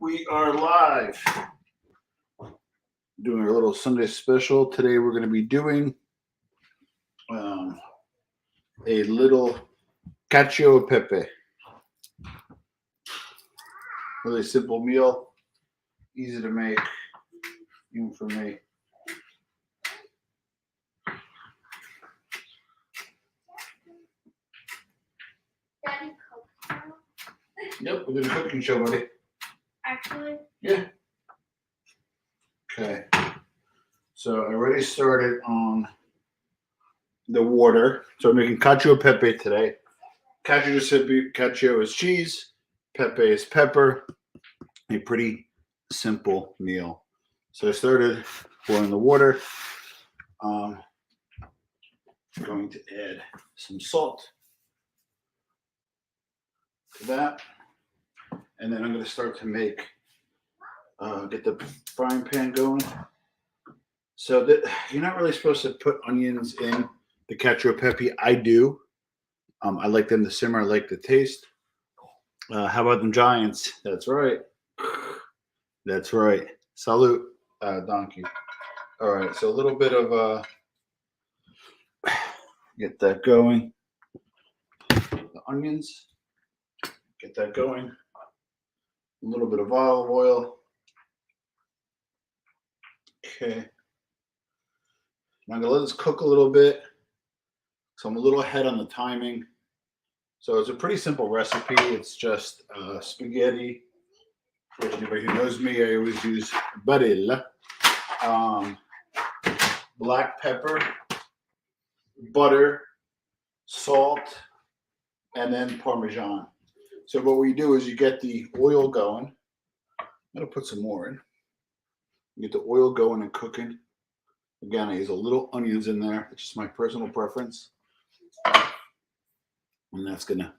We are live doing a little Sunday special. Today we're going to be doing a little Cacio Pepe. Really simple meal, easy to make, even for me. Daddy cooked now? Yep, we're doing a cooking show, buddy. Actually? Yeah. Okay. So I already started on the water. So I'm making Cacio Pepe today. Cacio is cheese. Pepe is pepper. A pretty simple meal. So I started boiling the water. I'm going to add some salt to that. And then I'm going to start to make, get the frying pan going. So that you're not really supposed to put onions in the Cacio Pepe. I do. I like them to simmer. I like the taste. How about them Giants? That's right. That's right. Salute, donkey. All right. So a little bit of get that going. The onions. Get that going. A little bit of olive oil. Okay. Now I'm gonna let this cook a little bit. So I'm a little ahead on the timing. So it's a pretty simple recipe. It's just spaghetti. Which anybody who knows me, I always use barilla, black pepper, butter, salt, and then Parmesan. So what we do is you get the oil going. I'm gonna put some more in. You get the oil going and cooking. Again, I use a little onions in there. It's just my personal preference. And that's gonna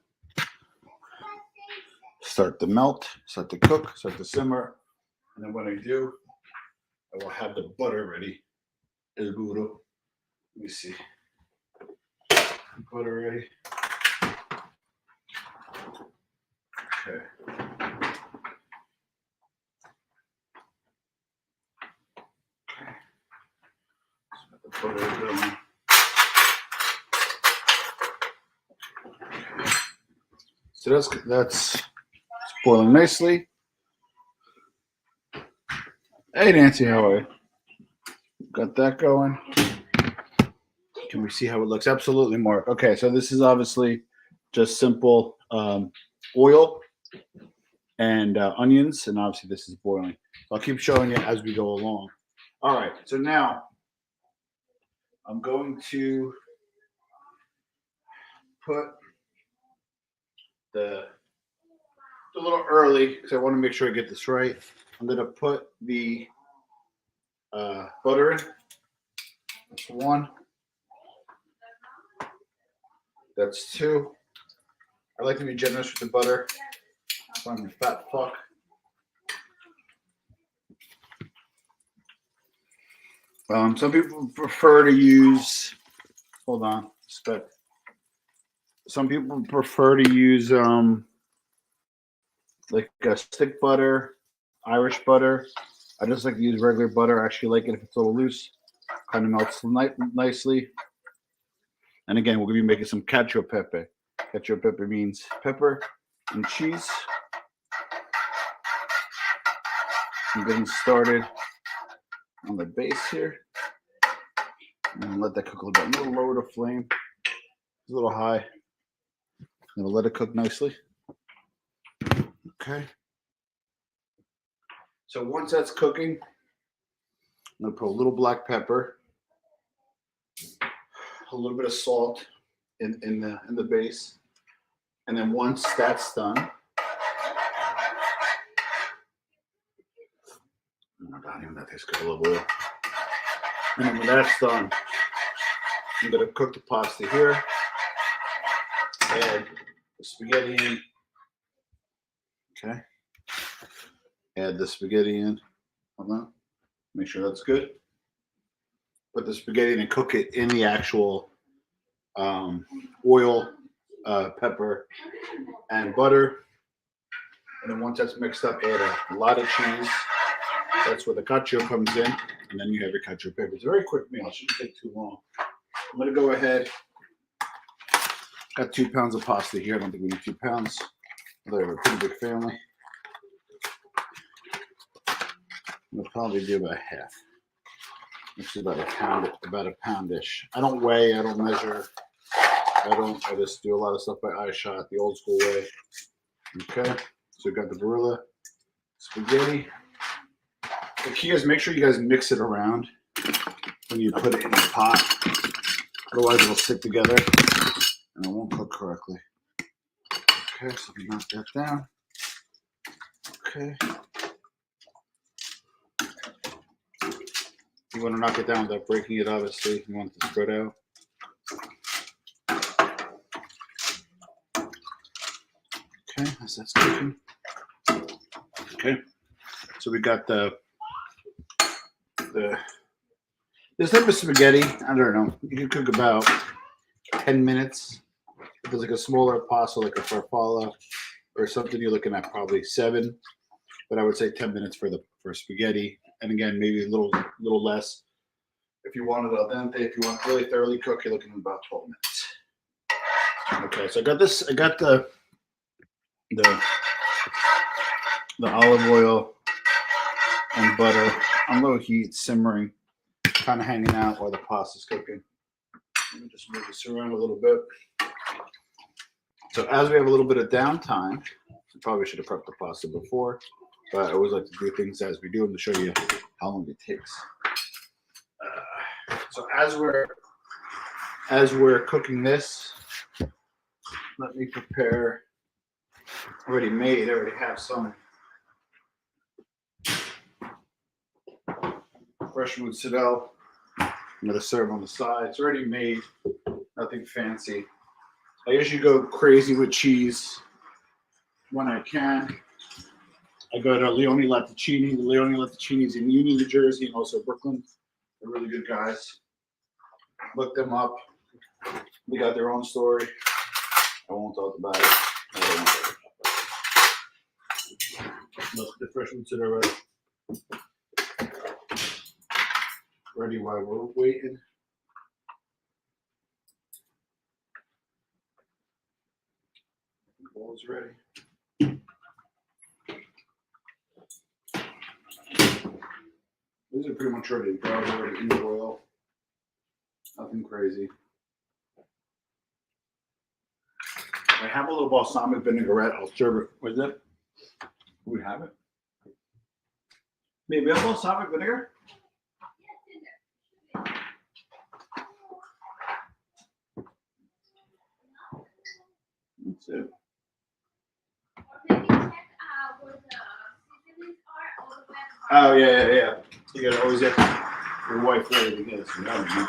start to melt, start to cook, start to simmer. And then what I do, I will have the butter ready. El burro. Let me see. Butter ready. Okay. So the butter going. So that's boiling nicely. Hey Nancy, how are you? Got that going. Can we see how it looks? Absolutely, Mark. Okay, so this is obviously just simple oil and onions, and obviously this is boiling. So I'll keep showing you as we go along. All right, so now I'm going to put a little early because I want to make sure I get this right. I'm going to put the butter in. That's one. That's two. I like to be generous with the butter. So I'm a fat fuck. Some people prefer to use. Hold on, respect. Some people prefer to use like a stick butter, Irish butter. I just like to use regular butter. I actually like it if it's a little loose. Kind of melts nicely. And again, we're going to be making some Cacio Pepe. Cacio Pepe means pepper and cheese. I'm getting started on the base here. And let that cook a little bit. I'm going to lower the flame. It's a little high. I'm going to let it cook nicely. Okay. So once that's cooking, I'm going to put a little black pepper, a little bit of salt in the base. And then once that's done, oh my God, even that tastes good, a little oil. And then when that's done, I'm going to cook the pasta here, add the spaghetti in. Okay. Add the spaghetti in. Hold on. Make sure that's good. Put the spaghetti in and cook it in the actual oil, pepper, and butter. And then once that's mixed up, add a lot of cheese. That's where the cacio comes in. And then you have your cacio pepe. It's a very quick meal. It shouldn't take too long. I'm going to go ahead. Got 2 pounds of pasta here. I don't think we need 2 pounds. They're a pretty big family. We'll probably do about half. Which is about a poundish. I don't weigh, I don't measure. I just do a lot of stuff by eye shot, the old school way. Okay, so we've got the Barilla spaghetti. The key is make sure you guys mix it around when you put it in the pot. Otherwise it'll stick together and it won't cook correctly. Okay, so we knock that down. Okay. You want to knock it down without breaking it, obviously. You want it to spread out. Okay, as that's cooking. Okay, so we got this type of spaghetti. I don't know. You can cook about 10 minutes. If it's like a smaller pasta, like a farfalle or something, you're looking at probably 7. But I would say 10 minutes for spaghetti. And again, maybe a little less. If you want it al dente, if you want it really thoroughly cooked, you're looking at about 12 minutes. Okay, so I got this. I got the olive oil and butter on low heat, simmering, kind of hanging out while the pasta's cooking. Let me just move this around a little bit. So as we have a little bit of downtime, I probably should have prepped the pasta before, but I always like to do things as we do them to show you how long it takes. So as we're cooking this, let me prepare. Already made. I already have some fresh mozzarella. I'm gonna serve on the side. It's already made. Nothing fancy. I usually go crazy with cheese when I can. I go to Leone Latticini. The Leone Latticini's in Union, New Jersey, and also Brooklyn. They're really good guys. Look them up. They got their own story. I won't talk about it. I don't want to talk about it. Look, the fresh mozzarella ready while we're waiting. The bowl's ready. These are pretty much ready to go. They're already in the oil. Nothing crazy. I have a little balsamic vinaigrette. I'll serve it with it. Do we have it? Maybe we have balsamic vinegar? That's it. Oh, yeah. You gotta always get your wife ready to get us some water.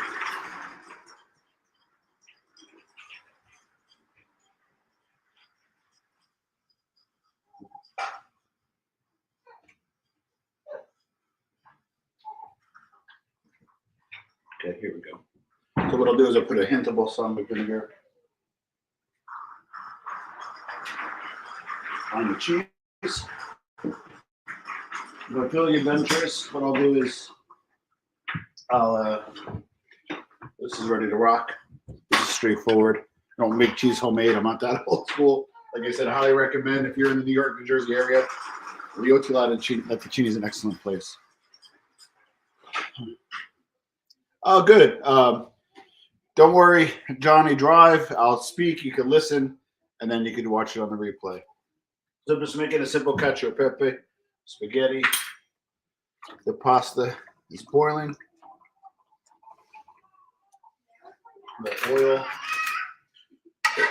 Okay, here we go. So what I'll do is I'll put a hint of balsamic vinegar on the cheese. If I feel adventurous, what I'll do is this is ready to rock. This is straightforward. I don't make cheese homemade. I'm not that old school. Like I said, I highly recommend if you're in the New York, New Jersey area, Leone Latticini is an excellent place. Oh, good. Don't worry, Johnny, drive. I'll speak. You can listen, and then you can watch it on the replay. So I'm just making a simple cacio pepe spaghetti. The pasta is boiling. The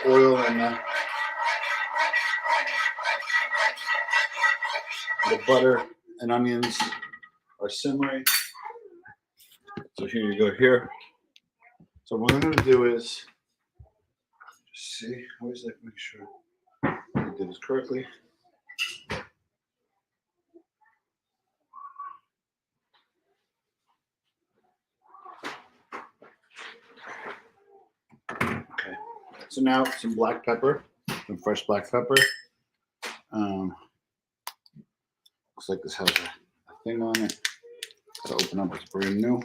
oil and the butter and onions are simmering. So here you go here. So what I'm going to do is just see. I always like to make sure I did this correctly. Okay. So now some black pepper, some fresh black pepper. Looks like this has a thing on it. Gotta open up. It's brand new.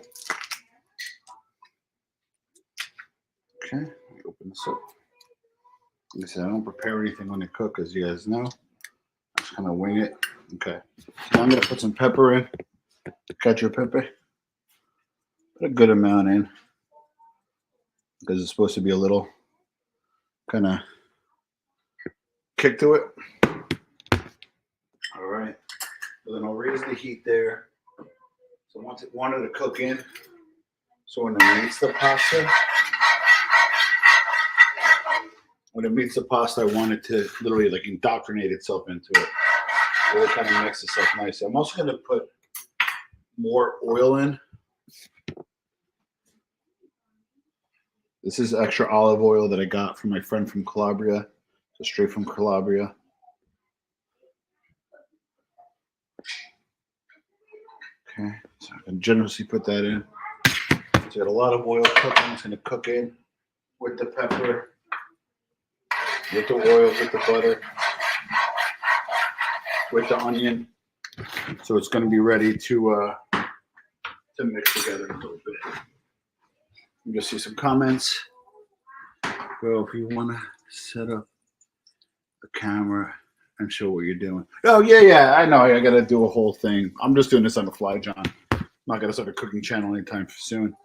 Okay, let me open this up. Like I said, I don't prepare anything when I cook, as you guys know. I just kind of wing it. Okay, so now I'm gonna put some pepper in. Cacio Pepe. Put a good amount in because it's supposed to be a little kind of kick to it. All right. So then I'll raise the heat there. So once it wanted to cook in, so when it meets the pasta, I want it to literally like indoctrinate itself into it. Really kind of mix this up nicely. I'm also going to put more oil in. This is extra olive oil that I got from my friend from Calabria. So straight from Calabria. Okay, so I can generously put that in. So got a lot of oil cooking. It's going to cook in with the pepper, with the oil, with the butter, with the onion. So it's going to be ready to mix together a little bit. You just see some comments. Well, if you want to set up the camera and show what you're doing. Oh, yeah. I know. I got to do a whole thing. I'm just doing this on the fly, John. I'm not going to start a cooking channel anytime soon.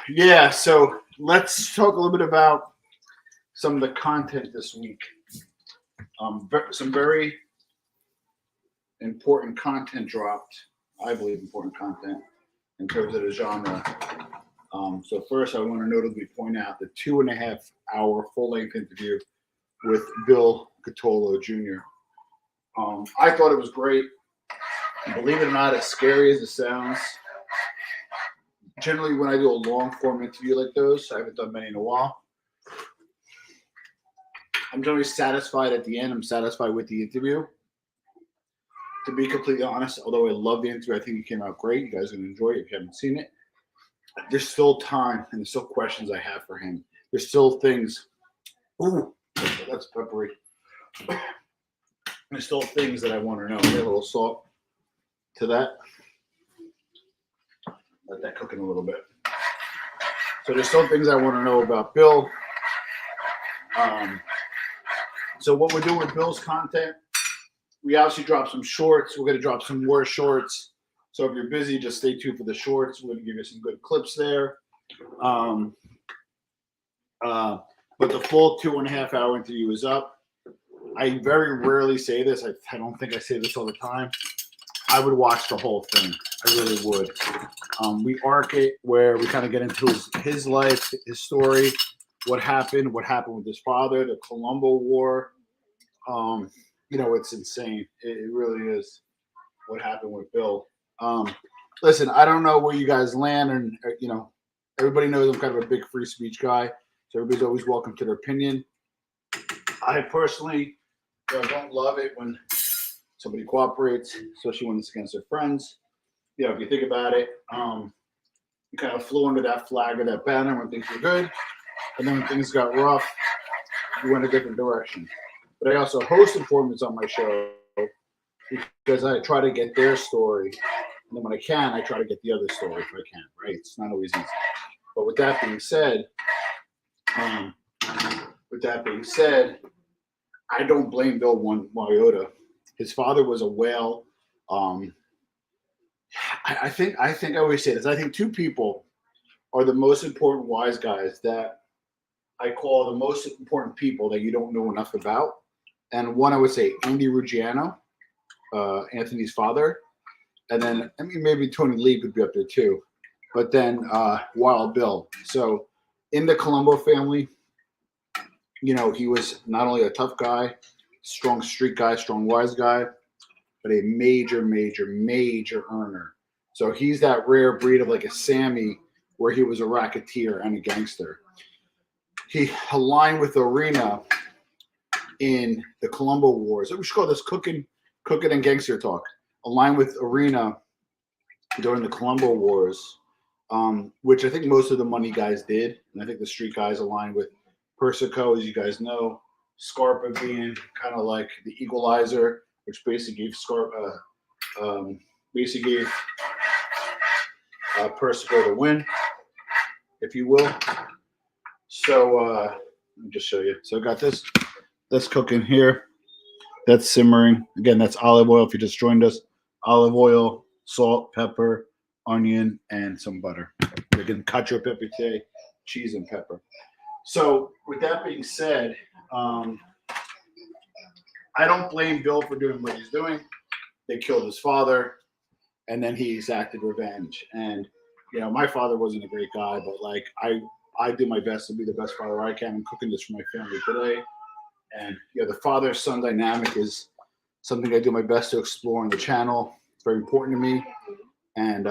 Yeah, so let's talk a little bit about some of the content this week. Some very important content dropped. I believe important content in terms of the genre. So first, I want to notably point out the 2.5-hour full-length interview with Bill Catolo Jr. I thought it was great. Believe it or not, as scary as it sounds, generally when I do a long-form interview like those, I haven't done many in a while, I'm generally satisfied at the end. I'm satisfied with the interview. To be completely honest, although I love the interview, I think it came out great. You guys are going to enjoy it if you haven't seen it. There's still time and there's still questions I have for him. There's still things. Ooh, that's peppery. There's still things that I want to know. Add a little salt to that. Let that cook in a little bit. So there's still things I want to know about Bill. So what we're doing with Bill's content, we obviously dropped some shorts. We're going to drop some more shorts. So if you're busy, just stay tuned for the shorts. We're going to give you some good clips there. But the full 2.5-hour interview is up. I very rarely say this. I don't think I say this all the time. I would watch the whole thing. I really would. We arc it where we kind of get into his life, his story, what happened with his father, the Colombo War. It's insane. It really is what happened with Bill. Listen, I don't know where you guys land, and everybody knows I'm kind of a big free speech guy, so everybody's always welcome to their opinion. I personally don't love it when somebody cooperates, especially when it's against their friends. If you think about it, you kind of flew under that flag or that banner when things were good, and then when things got rough, you went a different direction. But I also host informants on my show because I try to get their story, and then when I can, I try to get the other story if I can. Right? It's not always easy. But with that being said, I don't blame Bill one iota. His father was a whale. I think I always say this. I think two people are the most important wise guys that I call the most important people that you don't know enough about. And one I would say Andy Ruggiano, Anthony's father, and then maybe Tony Lee could be up there too. But then Wild Bill. So in the Colombo family, he was not only a tough guy, strong street guy, strong wise guy, but a major, major, major earner. So he's that rare breed of like a Sammy, where he was a racketeer and a gangster. He aligned with Arena in the Colombo Wars. We should call this cooking and gangster talk. Aligned with Arena during the Colombo Wars, which I think most of the money guys did. And I think the street guys aligned with Persico, as you guys know. Scarpa being kind of like the equalizer. which basically gave basically gave Percival the win, if you will. So let me just show you. So I got this. That's cooking here. That's simmering. Again, that's olive oil. If you just joined us, olive oil, salt, pepper, onion, and some butter. Again, cacio pepe today, cheese and pepper. So with that being said, I don't blame Bill for doing what he's doing. They killed his father, and then he exacted revenge. And my father wasn't a great guy, but like I do my best to be the best father I can. I'm cooking this for my family today. And the father-son dynamic is something I do my best to explore on the channel. It's very important to me. And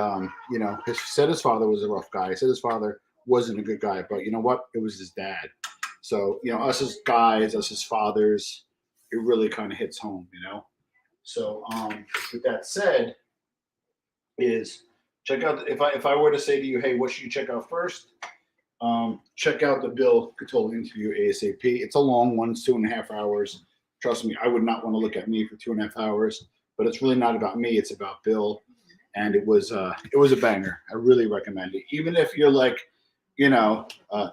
he said his father was a rough guy. He said his father wasn't a good guy, but you know what? It was his dad. So us as guys, us as fathers, it really kind of hits home, So with that said, is check out if I were to say to you, hey, what should you check out first? Check out the Bill Catola interview ASAP. It's a long one, 2.5 hours. Trust me, I would not want to look at me for 2.5 hours. But it's really not about me. It's about Bill, and it was a banger. I really recommend it. Even if you're like, I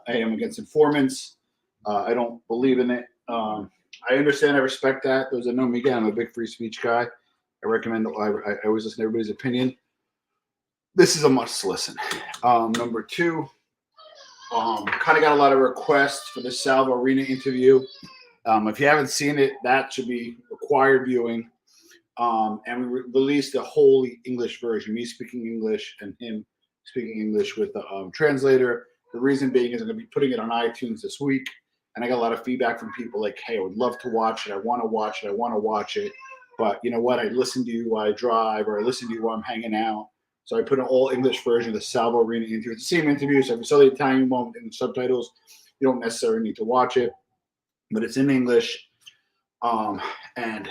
am against informants. I don't believe in it. I understand. I respect that. Those that know me again, I'm a big free speech guy. I recommend. I always listen to everybody's opinion. This is a must listen. Number two. Kind of got a lot of requests for the Salvo Arena interview. If you haven't seen it, that should be required viewing. And we released a whole English version, me speaking English and him speaking English with the translator. The reason being is I'm going to be putting it on iTunes this week. And I got a lot of feedback from people like, hey, I would love to watch it. I want to watch it. I want to watch it. But you know what? I listen to you while I drive, or I listen to you while I'm hanging out. So I put an all English version of the Salvo Arena interview. It's the same interview. So if you saw the Italian one in the subtitles, you don't necessarily need to watch it, but it's in English. And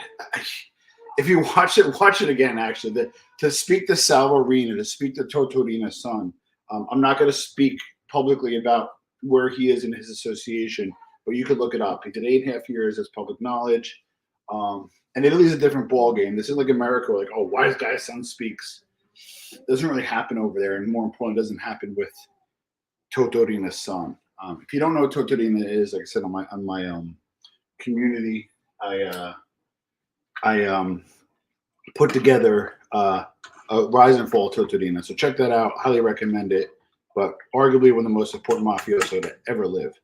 if you watch it again. Actually, to speak to Salvo Arena, to speak to Totorina's son. I'm not going to speak publicly about where he is in his association, but you could look it up. He did 8.5 years as public knowledge. And Italy's a different ball game. This is like America, like, oh, wise guy's son speaks. Doesn't really happen over there, and more important, doesn't happen with Totorina's son. If you don't know what Totorina is, like I said on my community, I put together a Rise and Fall Totorina. So check that out. Highly recommend it. But arguably one of the most important mafioso to ever live.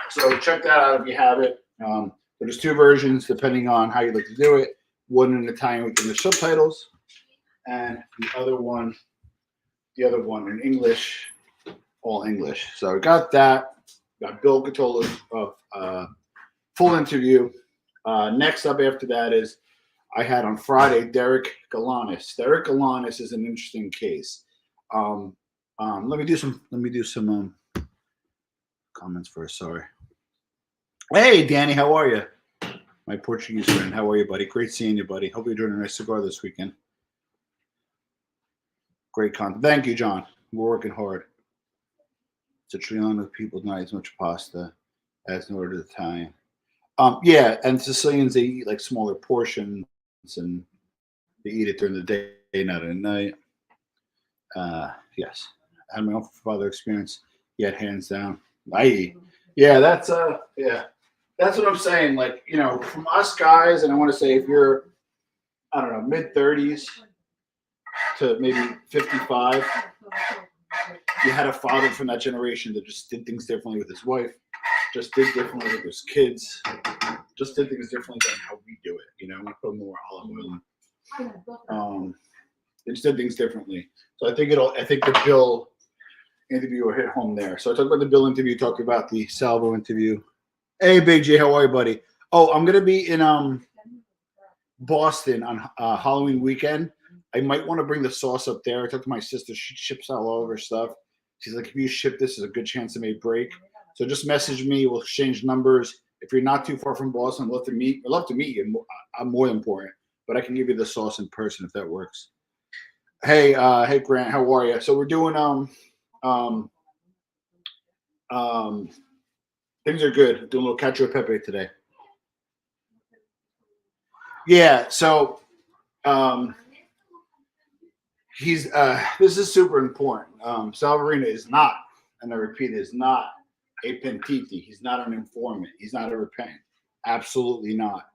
So check that out if you have it. There's two versions depending on how you like to do it. One in Italian with English subtitles, and the other one in English, all English. So I got that. Got Bill Catola's full interview. Next up after that is I had on Friday Derek Galanis. Derek Galanis is an interesting case. Let me do some comments first. Sorry. Hey, Danny, how are you? My Portuguese friend, how are you, buddy? Great seeing you, buddy. Hope you're doing a nice cigar this weekend. Great content. Thank you, John. We're working hard. It's a trillion of people not as much pasta as in order to time. Yeah, and Sicilians, they eat like smaller portions and they eat it during the day, not at night. Yes. I had my own father experience, yet hands down. I eat. Yeah, that's That's what I'm saying. Like, from us guys, and I want to say if you're, I don't know, mid-30s to maybe 55, you had a father from that generation that just did things differently with his wife, just did differently with his kids, just did things differently than how we do it. We put more olive oil in. They just did things differently. So I think the Bill interview will hit home there. So I talked about the Bill interview, talked about the Salvo interview. Hey, Big J, how are you, buddy? Oh, I'm going to be in Boston on Halloween weekend. I might want to bring the sauce up there. I talked to my sister. She ships out all of her stuff. She's like, if you ship this, there's a good chance it may break. So just message me. We'll exchange numbers. If you're not too far from Boston, I'd love to meet you. I'm more important. But I can give you the sauce in person if that works. Hey, Grant, how are you? So we're doing things are good. Doing a little cacio pepe today. Yeah. So he's this is super important. Salvarina is not, and I repeat, is not a pentiti. He's not an informant. He's not a repentant. Absolutely not.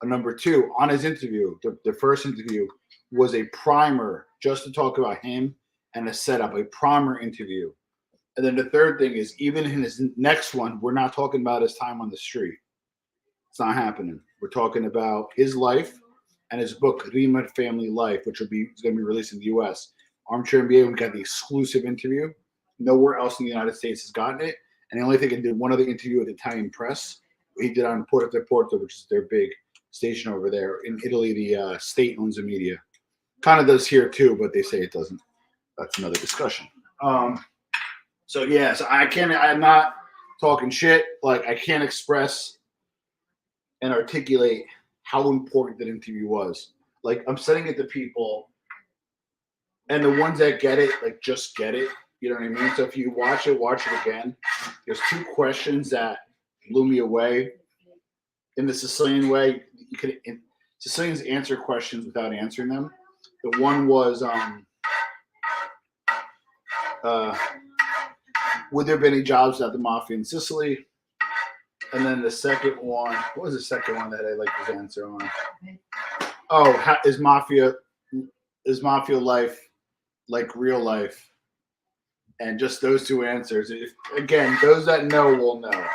Number two, on his interview, the first interview was a primer just to talk about him and a setup, a primer interview. And then the third thing is, even in his next one, we're not talking about his time on the street. It's not happening. We're talking about his life and his book, Rima Family Life, which is going to be released in the U.S. Armchair NBA, we got the exclusive interview. Nowhere else in the United States has gotten it. And the only thing I did one other interview with Italian press. He did on Porta Porta, which is their big station over there in Italy. The state owns the media. Kind of does here too, but they say it doesn't. That's another discussion. So yeah, so I'm not talking shit. Like, I can't express and articulate how important that interview was. Like, I'm sending it to people, and the ones that get it, like, just get it. You know what I mean? So if you watch it again. There's two questions that blew me away. In the Sicilian way, Sicilians answer questions without answering them. The one was, would there be any jobs at the Mafia in Sicily? And then the second one, what was the second one that I liked his answer on? Oh, is Mafia life like real life? And just those two answers. Again, those that know will know.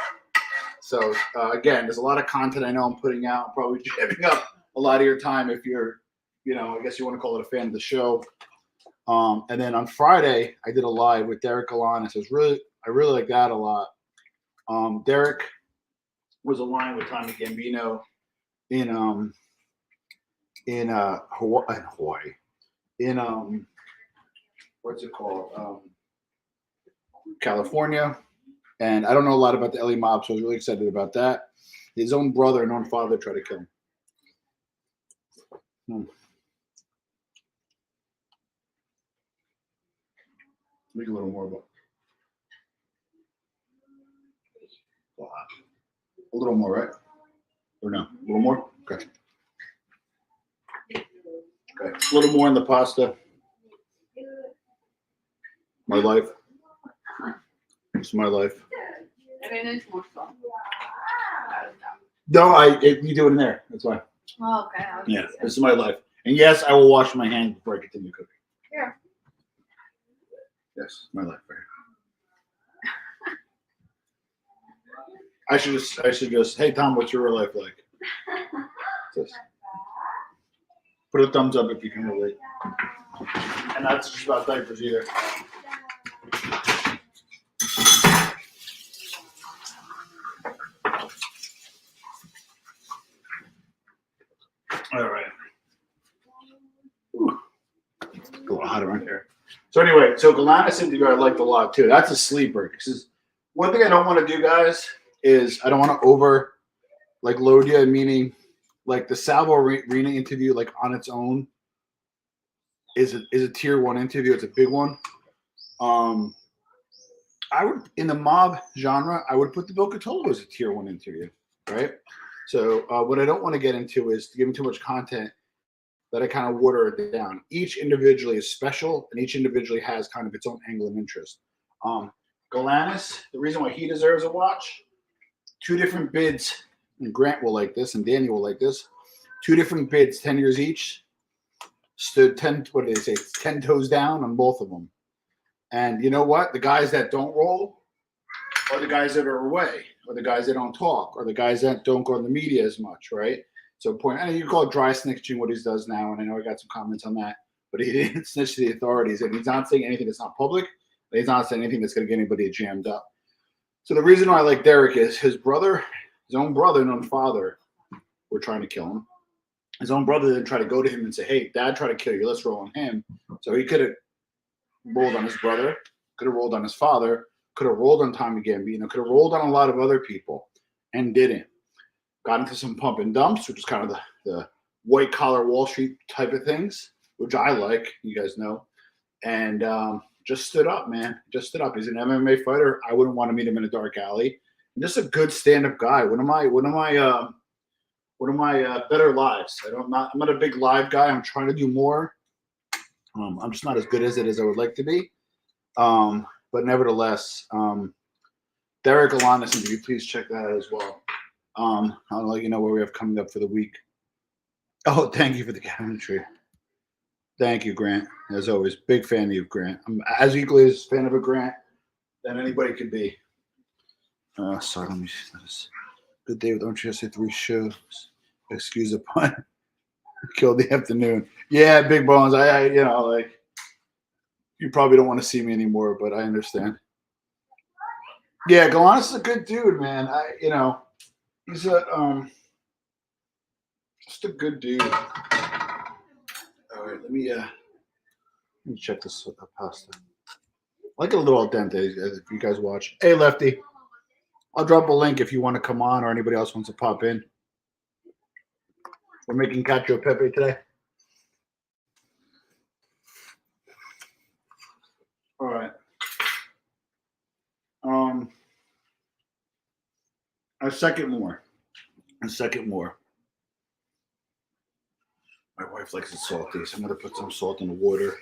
So again, there's a lot of content I know I'm putting out. I'm probably jamming up a lot of your time if you're, I guess you want to call it a fan of the show. And then on Friday, I did a live with Derek Alanis. I really like that a lot. Derek was aligned with Tommy Gambino in Hawaii. In what's it called? California. And I don't know a lot about the LA mob, so I was really excited about that. His own brother and own father tried to kill him. Make a little more about a little more, right? Or no? A little more? Okay. Okay. A little more in the pasta. My life. It's my life. I mean, there's more stuff. No, you do it in there. That's why. Oh, okay. Yeah, this is my life. And yes, I will wash my hands before I continue cooking. Yeah. Yes, my life. Right. I should just. Hey Tom, what's your real life like? Just put a thumbs up if you can relate. And that's just about diapers either. All right. Ooh. A little hot around here. So anyway, Galanis interview I liked a lot too. That's a sleeper. Because one thing I don't want to do, guys, is I don't want to over load you. Meaning, like the Salvo Arena interview, like on its own, is a tier 1 interview. It's a big one. I would, in the mob genre, I would put the Bocatolo as a tier 1 interview, right? So what I don't want to get into is giving too much content that I kind of water it down. Each individually is special, and each individually has kind of its own angle of interest. Galanis, the reason why he deserves a watch, 2 different bids, and Grant will like this, and Danny will like this. 2 different bids, 10 years each, stood 10, what did they say, 10 toes down on both of them. And you know what? The guys that don't roll are the guys that are away, or the guys that don't talk, or the guys that don't go in the media as much, right? So I know you call it dry snitching what he does now, and I know I got some comments on that, but he didn't snitch to the authorities, and he's not saying anything that's not public, and he's not saying anything that's going to get anybody jammed up. So the reason why I like Derek is his own brother and own father were trying to kill him. His own brother didn't try to go to him and say, hey, Dad tried to kill you, let's roll on him. So he could have rolled on his brother, could have rolled on his father, could have rolled on Tommy Gambino, could have rolled on a lot of other people, and didn't. Got into some pump and dumps, which is kind of the white collar Wall Street type of things, which I like, you guys know. And just stood up, man. Just stood up. He's an MMA fighter. I wouldn't want to meet him in a dark alley. And just a good stand-up guy. One of my one of my better lives. I'm not a big live guy. I'm trying to do more. I'm just not as good as it as I would like to be. But nevertheless, Derek Alanis interview, please check that out as well. I'll let you know what we have coming up for the week. Oh, thank you for the cabinetry. Thank you, Grant. As always, big fan of you, Grant. I'm as equally as fan of a Grant than anybody could be. Sorry, let me see this. Good day, don't you say 3 shows? Excuse the pun. Killed the afternoon. Yeah, Big Bones. I like you probably don't want to see me anymore, but I understand. Yeah, Galanis is a good dude, man. He's just a good dude. All right, let me check this pasta. I like it a little al dente. If you guys watch, hey Lefty, I'll drop a link if you want to come on or anybody else wants to pop in. We're making Cacio Pepe today. All right. A second more. My wife likes it salty, so I'm gonna put some salt in the water.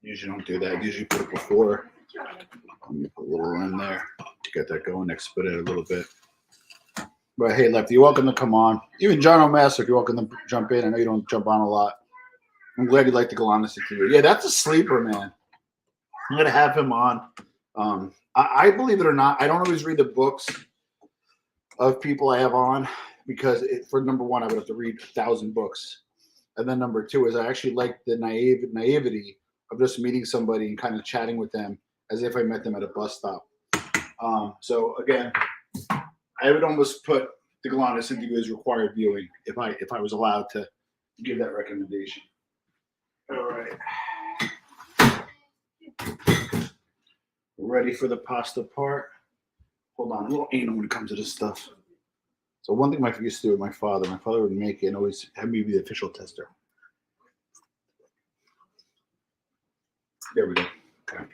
Usually don't do that. I usually put it before. Let me put a little in there to get that going. Expedite it a little bit. But hey, Lefty, you're welcome to come on. Even John O'Master, you're welcome to jump in. I know you don't jump on a lot. I'm glad you like to go on this interview. Yeah, that's a sleeper, man. I'm gonna have him on. I believe it or not, I don't always read the books of people I have on because for number one, I would have to read 1,000 books. And then number two is I actually like the naivety of just meeting somebody and kind of chatting with them as if I met them at a bus stop. So again, I would almost put the Galanis interview as required viewing if I was allowed to give that recommendation. All right. Ready for the pasta part? Hold on, a little anal when it comes to this stuff. So one thing I used to do with my father would make it and always have me be the official tester. There we go. Okay.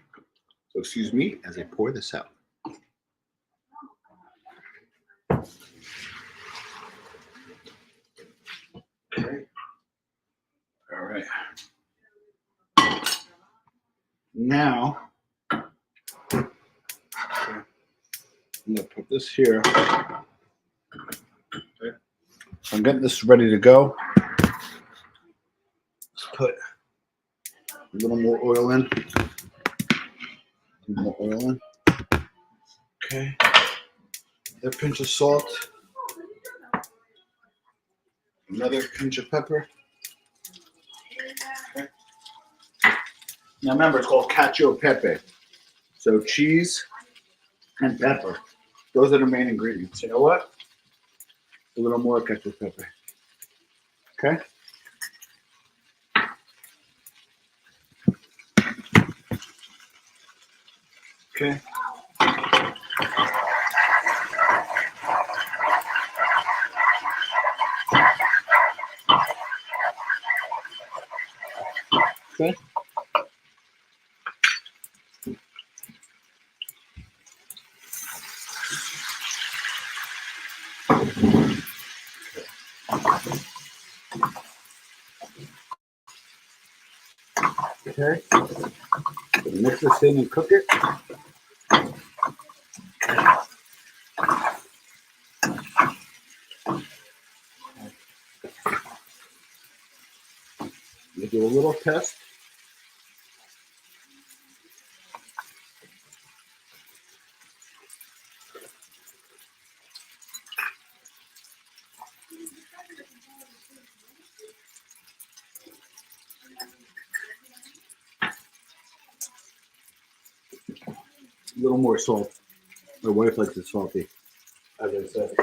So excuse me as I pour this out. Okay. All right. Now, okay, I'm gonna put this here. Okay. So I'm getting this ready to go. Let's put a little more oil in. Okay. A pinch of salt. Another pinch of pepper. Okay. Now remember, it's called Cacio Pepe. So cheese and pepper. Those are the main ingredients. You know what? A little more Cacio Pepe. Okay. Okay. Okay. Okay. Mix this in and cook it. You do a little test. A little more salt. My wife likes it salty, as I said.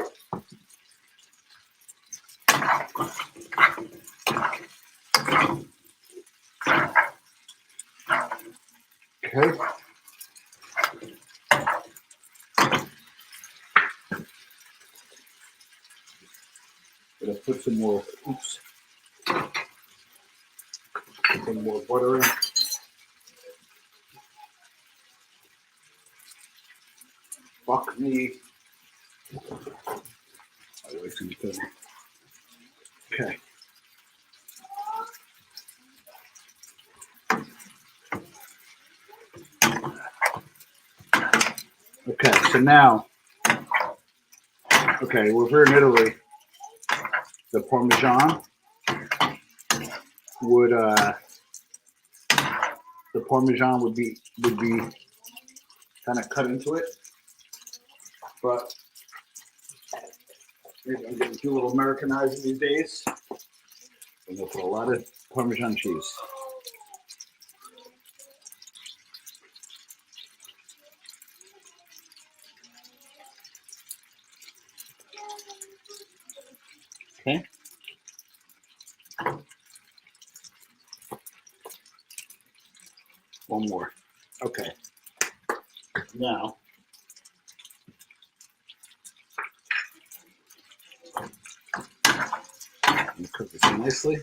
Okay. Gonna put some more. Oops. Put some more butter in. Fuck me. My wife's gonna kill me. Okay. Okay, so now, okay, we're here in Italy. The Parmesan would be kind of cut into it, but I'm getting too little Americanized these days. I'm gonna put a lot of Parmesan cheese. Okay. One more. Okay. Now, I'm gonna cook this nicely.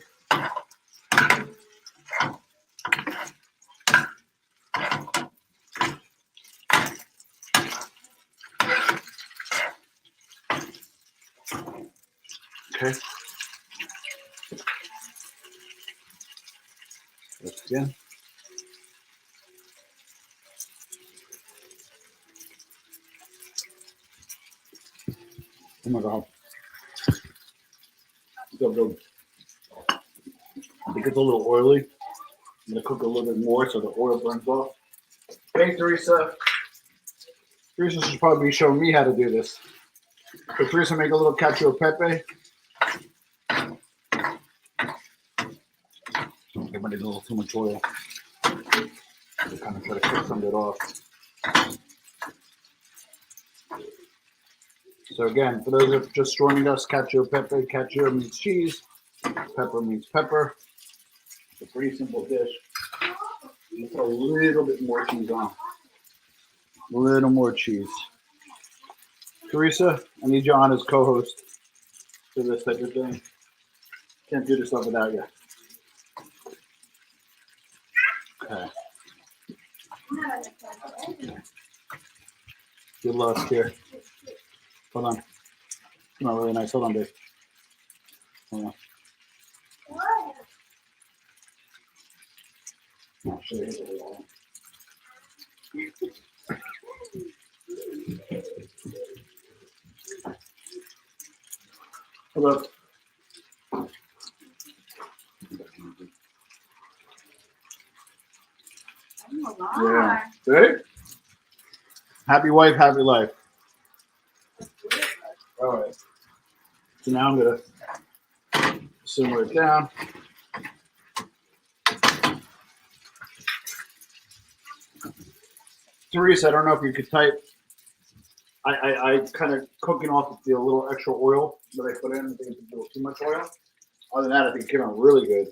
Okay. Let's begin. Oh my God. Go, go. I think it's a little oily. I'm gonna cook a little bit more so the oil burns off. Hey, Teresa. Teresa should probably be showing me how to do this. So Teresa, make a little Cacio Pepe. Everybody needs a little too much oil. To kind of try to cook some of it off. So again, for those that are just joining us, Cacio Pepe. Cacio means cheese. Pepper means pepper. It's a pretty simple dish. You put a little bit more cheese on. A little more cheese. Teresa, I need you on as co-host for this type of thing. Can't do this stuff without you. Okay. Good luck here. Hold on. Not really nice. Hold on, babe. Hold on. I'll show you. Hold up. Yeah. Ready? Happy wife, happy life. All right. So now I'm gonna simmer it down. Teresa, I don't know if you could type. I kind of cooking off the little extra oil that I put in. I think it's a little too much oil. Other than that, I think it came out really good.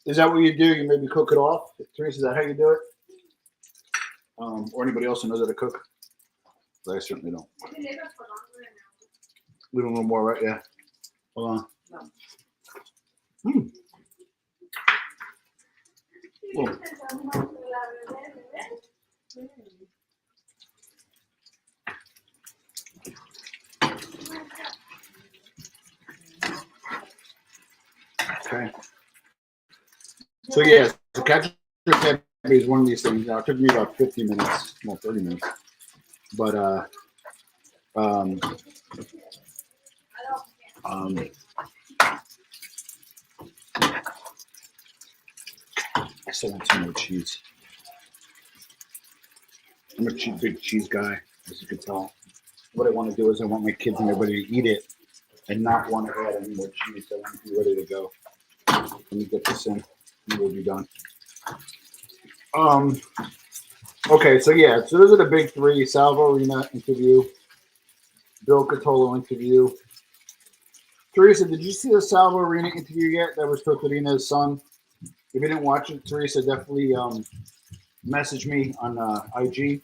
Is that what you do? You maybe cook it off? Teresa, is that how you do it? Or anybody else who knows how to cook? But I certainly don't. Leave a little more, right? Yeah. Hold on. Oh. Okay. So yeah, so Cacio Pepe is one of these things. Now it took me about 50 minutes, well 30 minutes. But I still want some more cheese. I'm a big cheese guy, as you can tell. What I want to do is I want my kids and everybody to eat it and not want to add any more cheese. I want to be ready to go. Let me get this in and we'll be done. Okay, so yeah, so those are the big three. Salvo Arena interview, Bill Catolo interview. Teresa, did you see the Salvo Arena interview yet? That was Totorina's son. If you didn't watch it, Teresa, definitely message me on IG.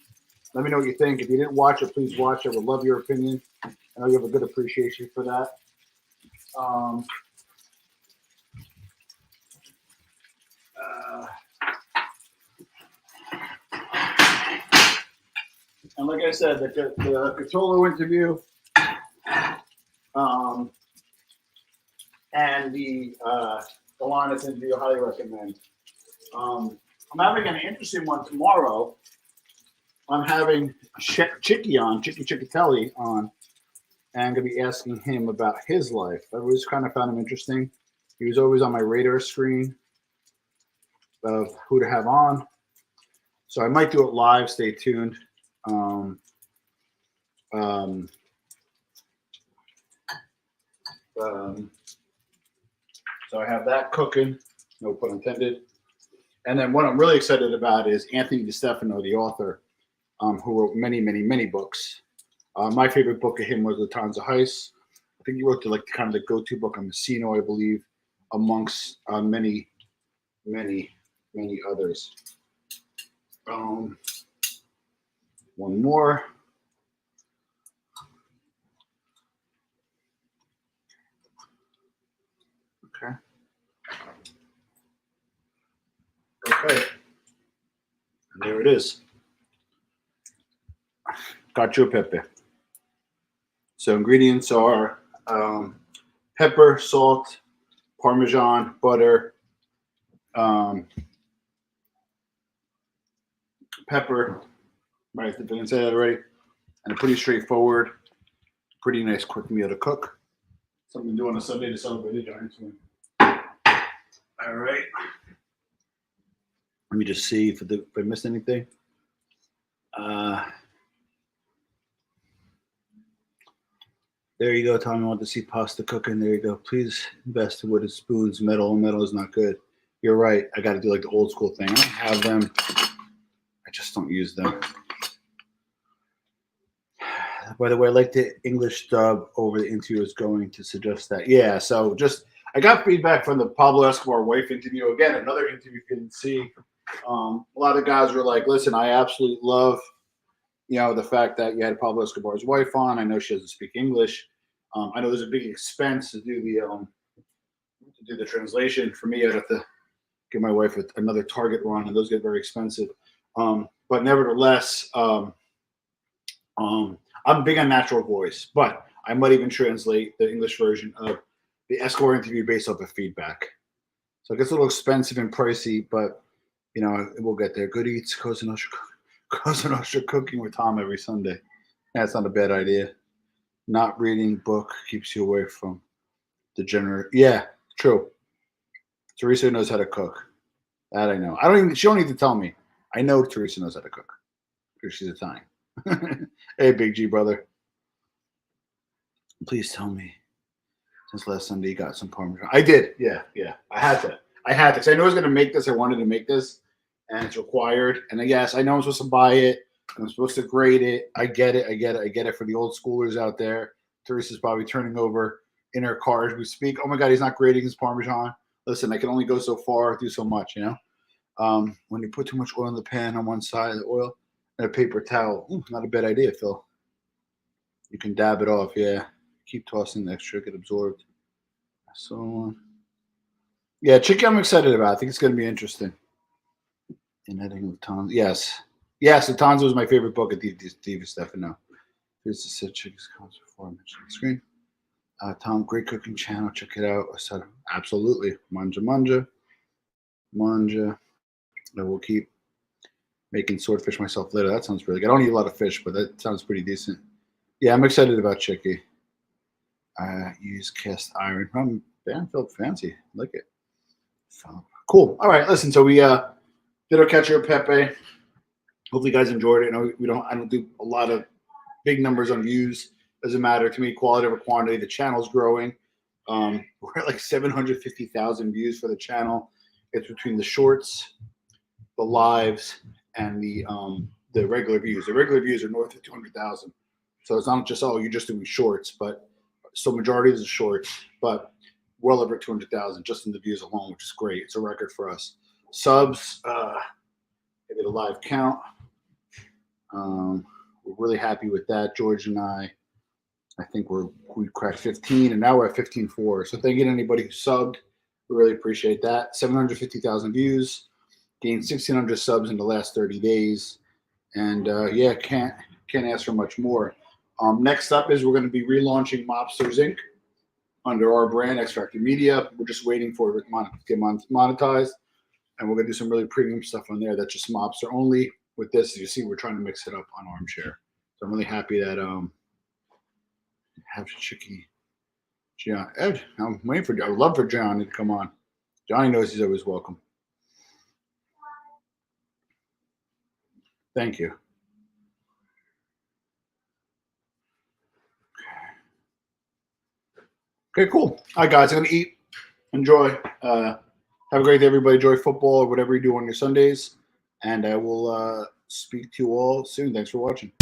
Let me know what you think. If you didn't watch it, please watch it. I would love your opinion. I know you have a good appreciation for that. And like I said, the Catolo interview, and the Linus interview, highly recommend. I'm having an interesting one tomorrow. I'm having Chicky Chickatelli on, and I'm going to be asking him about his life. I always kind of found him interesting. He was always on my radar screen of who to have on. So I might do it live. Stay tuned. So I have that cooking, no pun intended. And then what I'm really excited about is Anthony DiStefano, the author, who wrote many, many, many books. My favorite book of him was The Tons of Heist. I think he wrote the kind of the go-to book on Messino, I believe, amongst many, many, many others. One more. Okay. Okay. And there it is. Cacio Pepe. So ingredients are pepper, salt, Parmesan, butter, pepper. Right, I didn't say that already. And a pretty straightforward, pretty nice, quick meal to cook. Something to do on a Sunday to celebrate the Giants win. All right. Let me just see if I missed anything. There you go, Tommy. I want to see pasta cooking. There you go. Please invest in wooden spoons. Metal is not good. You're right. I got to do like the old school thing. I don't have them. I just don't use them. By the way, I like the English dub over the interview is going to suggest that. Yeah, so I got feedback from the Pablo Escobar wife interview. Again, another interview you can see. A lot of guys were like, listen, I absolutely love, the fact that you had Pablo Escobar's wife on. I know she doesn't speak English. I know there's a big expense to do the translation. For me, I'd have to give my wife another Target run, and those get very expensive. But nevertheless, I'm big on natural voice, but I might even translate the English version of the Escobar interview based off of feedback. So it gets a little expensive and pricey, but we'll get there. Good eats, Cosa Nostra cooking with Tom every Sunday. That's not a bad idea. Not reading book keeps you away from degenerate. Yeah, true. Teresa knows how to cook. That I know. She don't need to tell me. I know Teresa knows how to cook because she's Italian. Hey, Big G brother. Please tell me. Since last Sunday, you got some Parmesan. I did. Yeah. I had to. Because I knew I was going to make this. I wanted to make this, and it's required. And yes, I know I'm supposed to buy it. I'm supposed to grade it. I get it for the old schoolers out there. Teresa's probably turning over in her car as we speak. Oh my God, he's not grading his Parmesan. Listen, I can only go so far, do so much, When you put too much oil in the pan on one side of the oil and a paper towel, not a bad idea, Phil. You can dab it off, yeah. Keep tossing the extra, get absorbed. So, yeah, Chicky, I'm excited about. I think it's going to be interesting. In heading with Tom, yes, the Tonzo was my favorite book of Diva Stefano. Here's the set Chicky's comments before I mentioned the screen. Tom, great cooking channel. Check it out. I said, absolutely. Manja. I will keep making swordfish myself later. That sounds really good. I don't eat a lot of fish, but that sounds pretty decent. Yeah, I'm excited about Chicky. I use cast iron. Felt fancy. I like it. Cool. All right, listen. So we did our Cacio Pepe. Hopefully, you guys enjoyed it. I don't do a lot of big numbers on views. Doesn't matter to me. Quality over quantity. The channel's growing. We're at like 750,000 views for the channel. It's between the shorts, the lives, and the regular views. The regular views are north of 200,000. So it's not just you're just doing shorts, but so majority is shorts, but well over 200,000 just in the views alone, which is great. It's a record for us. Subs, give it a live count. We're really happy with that. George and I think we cracked 15, and now we're at 15.4. So thank you to anybody who subbed. We really appreciate that. 750,000 views, gained 1,600 subs in the last 30 days, and can't ask for much more. Next up is we're going to be relaunching Mobsters Inc. under our brand, X Factor Media. We're just waiting for it to get monetized, and we're gonna do some really premium stuff on there that's just mobster only. With this, as you see, we're trying to mix it up on Armchair. So I'm really happy that have Chicky, John, Ed. I'm waiting for. I would love for Johnny to come on. Johnny knows he's always welcome. Thank you. Okay, cool. All right, guys, I'm gonna eat. Enjoy. Have a great day, everybody. Enjoy football or whatever you do on your Sundays, and I will speak to you all soon. Thanks for watching.